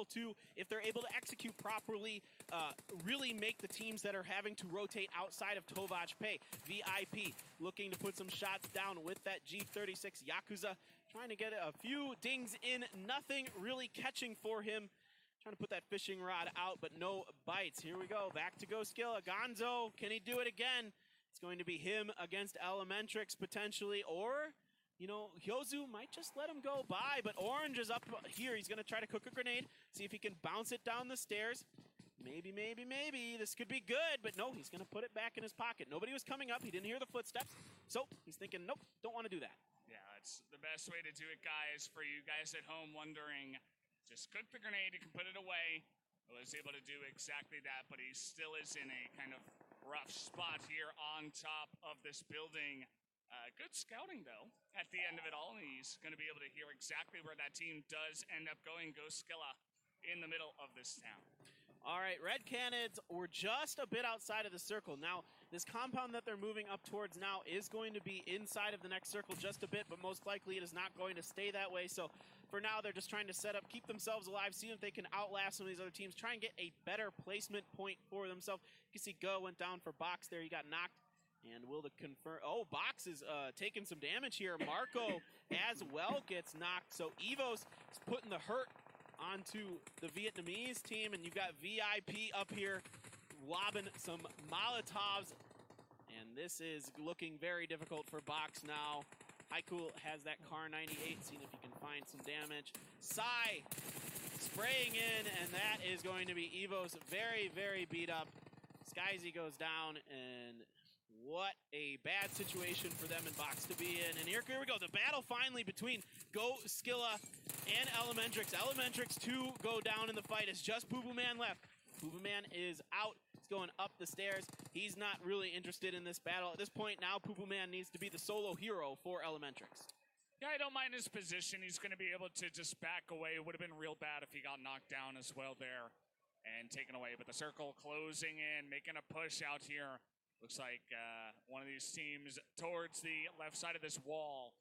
able to, if they're able to execute properly, really make the teams that are having to rotate outside of Tovaj pay. VIP looking to put some shots down with that G36 Yakuza, trying to get a few dings in, nothing really catching for him. Trying to put that fishing rod out, but no bites. Here we go, back to Goskilla. Gonzo, can he do it again? It's going to be him against Elementrix potentially, or, you know, Hyozu might just let him go by, but Orange is up here. He's going to try to cook a grenade, see if he can bounce it down the stairs. Maybe, maybe. This could be good, but no, he's going to put it back in his pocket. Nobody was coming up. He didn't hear the footsteps, so he's thinking, nope, don't want to do that. Yeah, it's the best way to do it, guys, for you guys at home wondering. Just cook the grenade, you can put it away. He was able to do exactly that, but he still is in a kind of rough spot here on top of this building. Good scouting, though, at the end of it all. He's going to be able to hear exactly where that team does end up going. Goskilla in the middle of this town. All right, Red Canids were just a bit outside of the circle. Now, this compound that they're moving up towards now is going to be inside of the next circle just a bit, but most likely it is not going to stay that way. So for now, they're just trying to set up, keep themselves alive, see if they can outlast some of these other teams, try and get a better placement point for themselves. You can see Go went down for Box there. He got knocked. And will the confirm? Oh, Box is taking some damage here. Marco as well gets knocked. So Evos is putting the hurt onto the Vietnamese team, and you've got VIP up here lobbing some Molotovs, and this is looking very difficult for Box now. Haiku has that Car 98, seeing if he can find some damage. Sai spraying in, and that is going to be Evo's very, very beat up. Skyzy goes down, and what a bad situation for them and Box to be in. And here we go, the battle finally between Goskilla and Elementrix. Elementrix 2 go down in the fight. It's just Poo Poo Man left. Poo Poo Man is out. He's going up the stairs. He's not really interested in this battle. At this point now, Poo Poo Man needs to be the solo hero for Elementrix. Yeah, I don't mind his position. He's going to be able to just back away. It would have been real bad if he got knocked down as well there and taken away. But the circle closing in, making a push out here. Looks like one of these teams towards the left side of this wall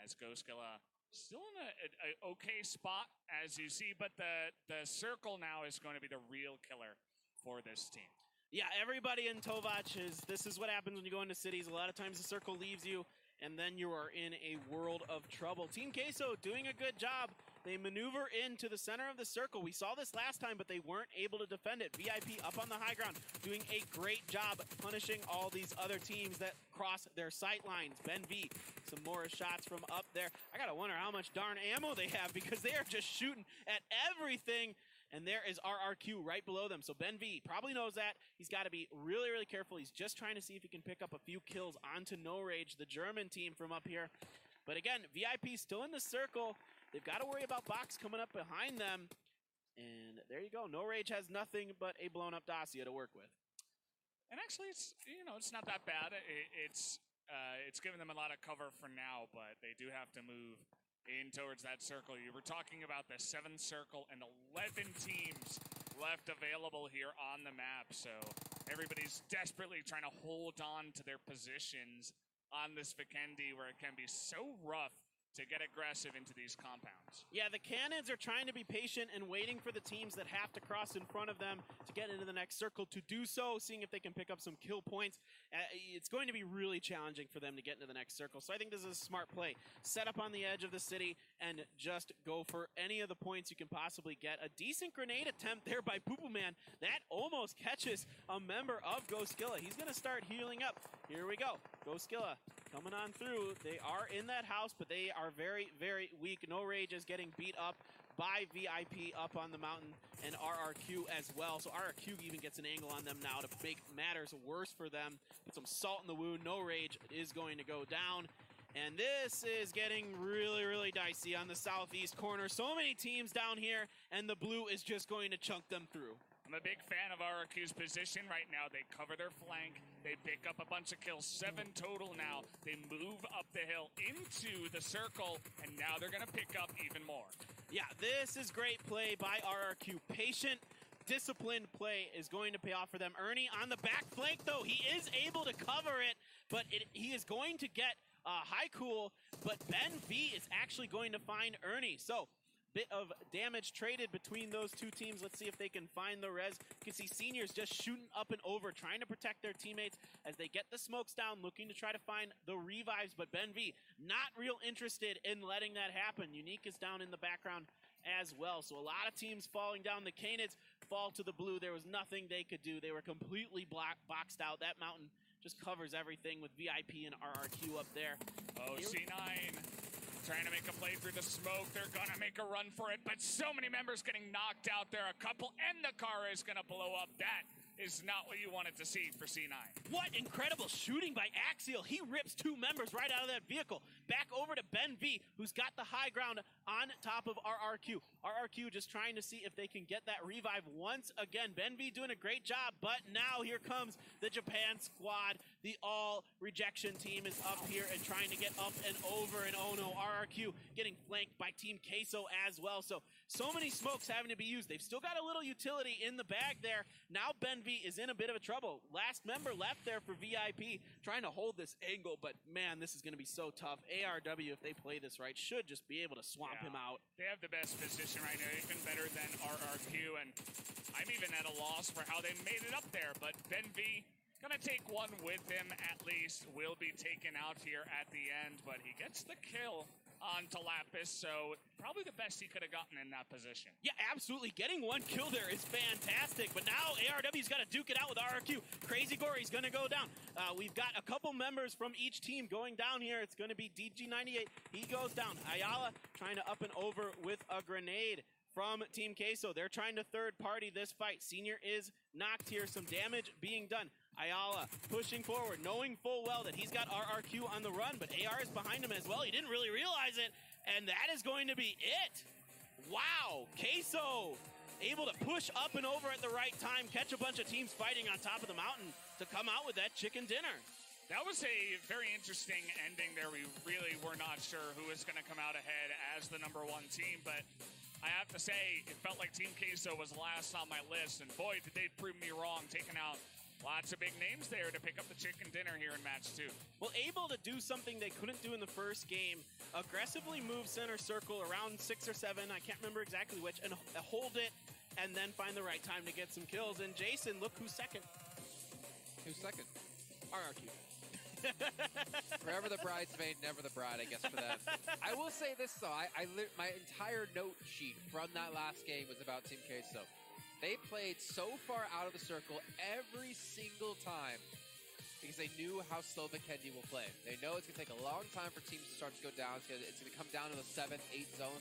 as Goskilla still in an okay spot, as you see, but the circle now is going to be the real killer for this team. Yeah, everybody in Tovaj this is what happens when you go into cities. A lot of times the circle leaves you, and then you are in a world of trouble. Team Queso doing a good job. They maneuver into the center of the circle. We saw this last time, but they weren't able to defend it. VIP up on the high ground, doing a great job punishing all these other teams that cross their sight lines. Ben V, some more shots from up there. I gotta wonder how much darn ammo they have, because they are just shooting at everything. And there is RRQ right below them. So Ben V probably knows that. He's got to be really, really careful. He's just trying to see if he can pick up a few kills onto No Rage, the German team from up here. But again, VIP still in the circle. They've got to worry about Box coming up behind them. And there you go. No Rage has nothing but a blown-up Dacia to work with. And actually, it's not that bad. It's giving them a lot of cover for now, but they do have to move in towards that circle. You were talking about the 7th circle and 11 teams left available here on the map. So everybody's desperately trying to hold on to their positions on this Vikendi, where it can be so rough to get aggressive into these compounds. Yeah, the Cannons are trying to be patient and waiting for the teams that have to cross in front of them to get into the next circle to do so, seeing if they can pick up some kill points. It's going to be really challenging for them to get into the next circle, so I think this is a smart play. Set up on the edge of the city and just go for any of the points you can possibly get. A decent grenade attempt there by Poo Poo Man. That almost catches a member of Goskilla. He's going to start healing up. Here we go. Goskilla coming on through. They are in that house, but they are very, very weak. No Rage is getting beat up by VIP up on the mountain, and RRQ as well. So RRQ even gets an angle on them now to make matters worse for them. Put some salt in the wound. No Rage is going to go down. And this is getting really, really dicey on the southeast corner. So many teams down here, and the blue is just going to chunk them through. I'm a big fan of RRQ's position right now. They cover their flank. They pick up a bunch of kills, 7 total now. They move up the hill into the circle, and now they're going to pick up even more. Yeah, this is great play by RRQ. Patient, disciplined play is going to pay off for them. Ernie on the back flank, though. He is able to cover it, but he is going to get high cool, but Ben V is actually going to find Ernie. So bit of damage traded between those two teams. Let's see if they can find the res. You can see Seniors just shooting up and over, trying to protect their teammates as they get the smokes down, looking to try to find the revives, but Ben V not real interested in letting that happen. Unique is down in the background as well. So a lot of teams falling down. The Canids fall to the blue. There was nothing they could do. They were completely boxed out. That mountain just covers everything with VIP and RRQ up there. Oh, C9 trying to make a play through the smoke. They're going to make a run for it, but so many members getting knocked out there. A couple, and the car is going to blow up. That is not what you wanted to see for C9. What incredible shooting by Axial. He rips two members right out of that vehicle. Back over to Ben V, who's got the high ground on top of RRQ. RRQ just trying to see if they can get that revive once again. Ben V doing a great job, but now here comes the Japan squad. The all rejection team is up here and trying to get up and over, and oh no, RRQ getting flanked by Team Queso as well. So many smokes having to be used. They've still got a little utility in the bag there. Now Ben V is in a bit of a trouble. Last member left there for VIP, trying to hold this angle, but man, this is going to be so tough. ARW, if they play this right, should just be able to swamp him out. They have the best position right now, even better than RRQ, and I'm even at a loss for how they made it up there, but Ben V gonna take one with him at least. Will be taken out here at the end, but he gets the kill onto Lapis, so probably the best he could have gotten in that position. Yeah, absolutely. Getting one kill there is fantastic, but now ARW's got to duke it out with RRQ. Crazy Gory's going to go down. We've got a couple members from each team going down here. It's going to be DG98. He goes down. Ayala trying to up and over with a grenade from Team Queso. They're trying to third party this fight. Senior is knocked here. Some damage being done. Ayala pushing forward, knowing full well that he's got RRQ on the run, but AR is behind him as well. He didn't really realize it, and that is going to be it. Wow, Queso able to push up and over at the right time, catch a bunch of teams fighting on top of the mountain to come out with that chicken dinner. That was a very interesting ending there. We really were not sure who was going to come out ahead as the #1 team, but I have to say, it felt like Team Queso was last on my list, and boy, did they prove me wrong, taking out lots of big names there to pick up the chicken dinner here in match 2. Well, able to do something they couldn't do in the first game, aggressively move center circle around 6 or 7, I can't remember exactly which, and hold it, and then find the right time to get some kills. And Jason, look who's second. Who's second? RRQ. Forever the bridesmaid, never the bride, I guess, for that. I will say this, though. My entire note sheet from that last game was about Team Queso. They played so far out of the circle every single time because they knew how slow Vikendi will play. They know it's going to take a long time for teams to start to go down. It's going to come down to the 7th, 8th zone.